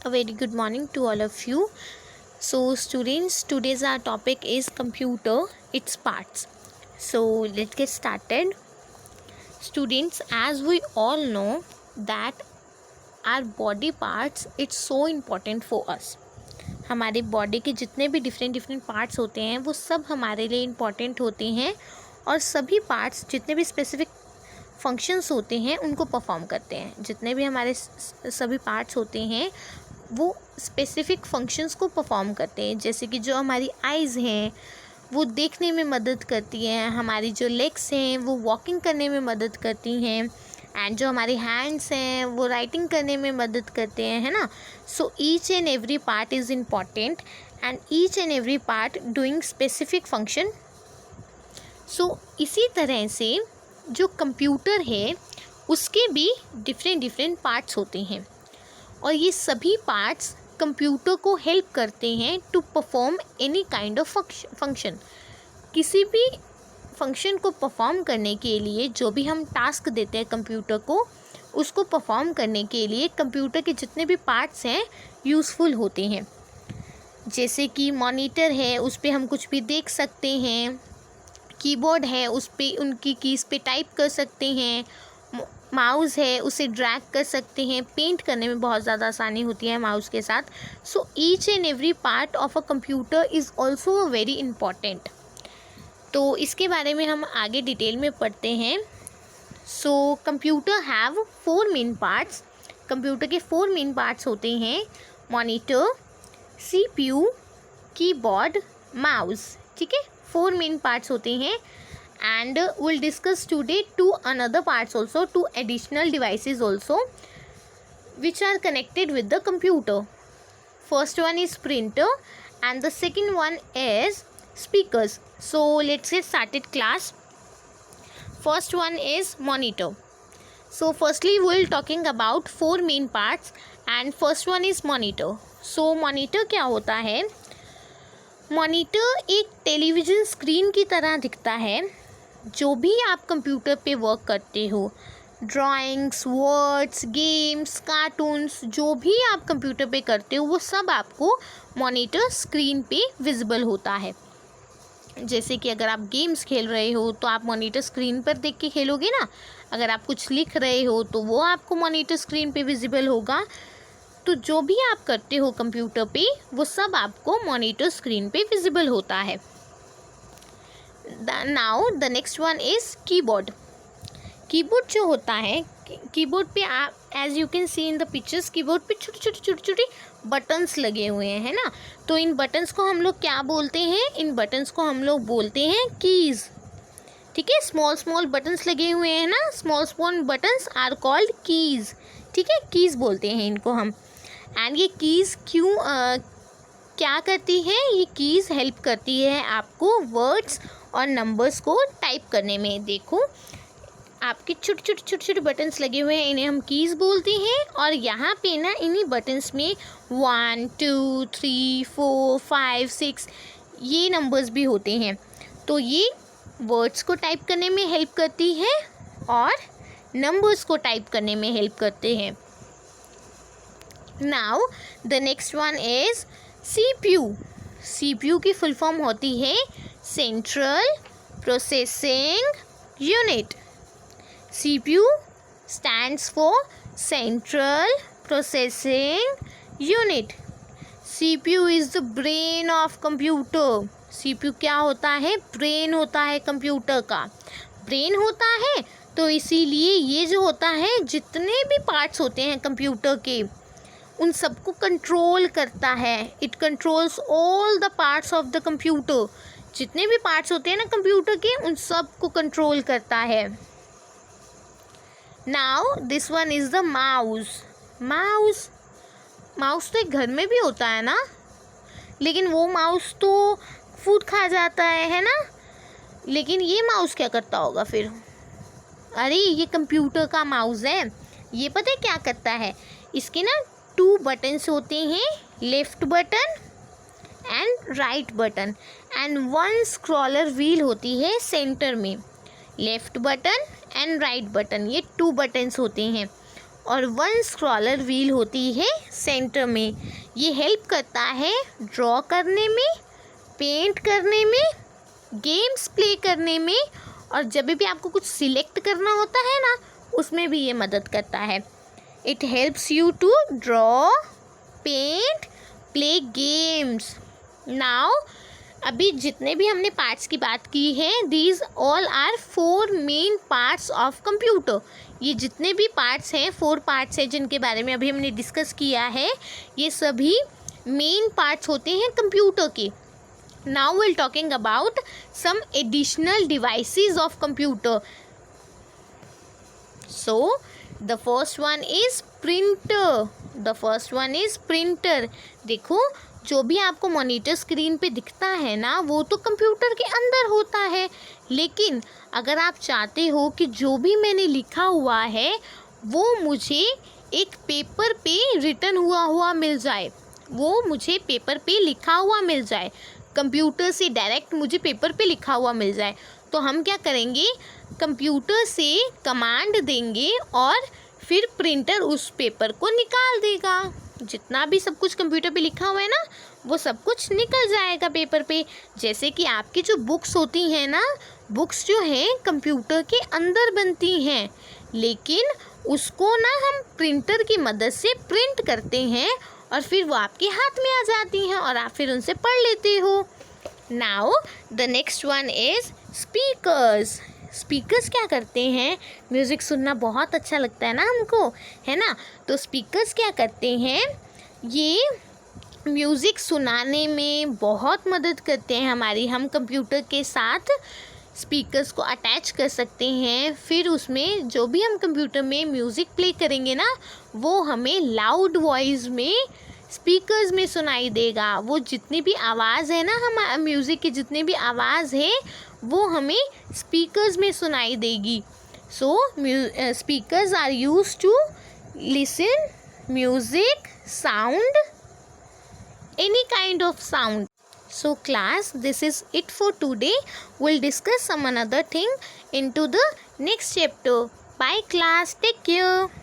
A very good morning to all of you. So students, today's our topic is computer, its parts. So let's get started. Students, as we all know that our body parts, it's so important for us. हमारे body के जितने भी different parts होते हैं वो सब हमारे लिए इम्पॉर्टेंट होते हैं और सभी पार्ट्स जितने भी स्पेसिफिक फंक्शंस होते हैं उनको परफॉर्म करते हैं। जितने भी हमारे सभी पार्ट्स होते हैं वो स्पेसिफिक फंक्शंस को परफॉर्म करते हैं। जैसे कि जो हमारी आइज़ हैं वो देखने में मदद करती हैं, हमारी जो लेग्स हैं वो वॉकिंग करने में मदद करती हैं, एंड जो हमारे हैंड्स हैं वो राइटिंग करने में मदद करते हैं, है ना। So each and every part is important and each and every part doing specific function. So इसी तरह से जो कंप्यूटर है उसके भी डिफरेंट पार्ट्स होते हैं और ये सभी पार्ट्स कंप्यूटर को हेल्प करते हैं to perform any kind of function. किसी भी फंक्शन को परफॉर्म करने के लिए जो भी हम टास्क देते हैं कंप्यूटर को, उसको परफॉर्म करने के लिए कंप्यूटर के जितने भी पार्ट्स हैं यूज़फुल होते हैं। जैसे कि मॉनिटर है, उस पर हम कुछ भी देख सकते हैं, कीबोर्ड है उस पर उनकी कीज़ पे टाइप कर सकते हैं, माउस है उसे ड्रैग कर सकते हैं, पेंट करने में बहुत ज़्यादा आसानी होती है माउस के साथ। सो each and every part of a computer is also very important. तो इसके बारे में हम आगे डिटेल में पढ़ते हैं। So computer have 4 main parts. Computer के 4 मेन पार्ट्स होते हैं, मॉनिटर, CPU, कीबोर्ड, माउस। ठीक है, 4 मेन पार्ट्स होते हैं and we'll discuss today 2 another parts also, 2 additional devices also which are connected with the computer. First one is printer and the second one is speakers. So let's get started class. First one is monitor. So firstly we'll talking about 4 main parts and first one is monitor. So monitor क्या होता है? Monitor एक television screen की तरह दिखता है। जो भी आप कंप्यूटर पे वर्क करते हो, ड्राइंग्स, वर्ड्स, गेम्स, कार्टून्स, जो भी आप कंप्यूटर पे करते हो वो सब आपको मॉनिटर स्क्रीन पे विजिबल होता है। जैसे कि अगर आप गेम्स खेल रहे हो तो आप मॉनिटर स्क्रीन पर देख के खेलोगे ना। अगर आप कुछ लिख रहे हो तो वो आपको मॉनिटर स्क्रीन पे विजिबल होगा। तो जो भी आप करते हो कंप्यूटर पे वो सब आपको मॉनिटर स्क्रीन पे विजिबल होता है। Now the next one is keyboard. Keyboard जो होता है, कीबोर्ड पे आप as you can see in the pictures, keyboard पे छोटे बटन्स लगे हुए हैं, है ना। तो इन बटन्स को हम लोग क्या बोलते हैं? इन बटन्स को हम लोग बोलते हैं कीज़। ठीक है, स्मॉल बटन्स लगे हुए हैं ना, small buttons are called keys. ठीक है, कीज़ बोलते हैं इनको हम। एंड ये कीज़ क्या करती है? ये कीज़ हेल्प करती है आपको वर्ड्स और नंबर्स को टाइप करने में। देखो आपके छोटे बटन्स लगे हुए हैं, इन्हें हम कीज़ बोलते हैं। और यहाँ पे ना इन्हीं बटन्स में 1 2 3 4 5 6 ये नंबर्स भी होते हैं। तो ये वर्ड्स को टाइप करने में हेल्प करती है और नंबर्स को टाइप करने में हेल्प करते हैं। Now the next one is CPU. CPU की फुल फॉर्म होती है central processing unit. CPU stands for Central Processing Unit. CPU is the brain of computer. CPU क्या होता है? ब्रेन होता है कंप्यूटर का। ब्रेन होता है तो इसीलिए ये जो होता है जितने भी पार्ट्स होते हैं कंप्यूटर के उन सबको कंट्रोल करता है। It controls all the parts of the computer. जितने भी पार्ट्स होते हैं ना कंप्यूटर के उन सब को कंट्रोल करता है। Now this one is the mouse. Mouse तो एक घर में भी होता है ना, लेकिन वो माउस तो फूड खा जाता है ना। लेकिन ये माउस क्या करता होगा फिर? अरे ये कंप्यूटर का माउस है। ये पता है क्या करता है? इसके ना 2 बटन्स होते हैं, left button and right button, and 1 scroller wheel होती है सेंटर में। Left button and right button, ये 2 बटन्स होते हैं और 1 स्क्रॉलर व्हील होती है सेंटर में। ये हेल्प करता है ड्रॉ करने में, पेंट करने में, गेम्स प्ले करने में, और जब भी आपको कुछ सिलेक्ट करना होता है ना, उसमें भी ये मदद करता है। It helps you to draw, paint, play games. Now अभी जितने भी हमने पार्ट्स की बात की है, these all are 4 main parts of computer. ये जितने भी पार्ट्स हैं, 4 पार्ट्स हैं जिनके बारे में अभी हमने डिस्कस किया है, ये सभी मेन पार्ट्स होते हैं कंप्यूटर के। Now will talking about some additional devices of computer. So the first one is printer. देखो, जो भी आपको मॉनिटर स्क्रीन पे दिखता है ना, वो तो कंप्यूटर के अंदर होता है। लेकिन अगर आप चाहते हो कि जो भी मैंने लिखा हुआ है वो मुझे एक पेपर पे रिटन हुआ मिल जाए, वो मुझे पेपर पे लिखा हुआ मिल जाए, कंप्यूटर से डायरेक्ट मुझे पेपर पे लिखा हुआ मिल जाए, तो हम क्या करेंगे, कंप्यूटर से कमांड देंगे और फिर प्रिंटर उस पेपर को निकाल देगा। जितना भी सब कुछ कंप्यूटर पे लिखा हुआ है ना, वो सब कुछ निकल जाएगा पेपर पे। जैसे कि आपकी जो बुक्स होती हैं ना, बुक्स जो हैं कंप्यूटर के अंदर बनती हैं, लेकिन उसको ना हम प्रिंटर की मदद से प्रिंट करते हैं और फिर वो आपके हाथ में आ जाती हैं और आप फिर उनसे पढ़ लेते हो। Now the next one is speakers. Speakers क्या करते हैं, म्यूज़िक सुनना बहुत अच्छा लगता है ना हमको, है ना। तो स्पीकर्स क्या करते हैं, ये म्यूज़िक सुनाने में बहुत मदद करते हैं हमारी। हम कंप्यूटर के साथ स्पीकर्स को अटैच कर सकते हैं, फिर उसमें जो भी हम कंप्यूटर में म्यूज़िक प्ले करेंगे ना, वो हमें लाउड वॉइस में स्पीकर्स में सुनाई देगा। वो जितनी भी आवाज़ है ना, हम म्यूज़िक की जितनी भी आवाज़ है वो हमें स्पीकर्स में सुनाई देगी। So speakers are use to listen music, sound, any kind of sound. So class, this is it for today. We'll discuss some another thing into the next chapter. Bye class, take care.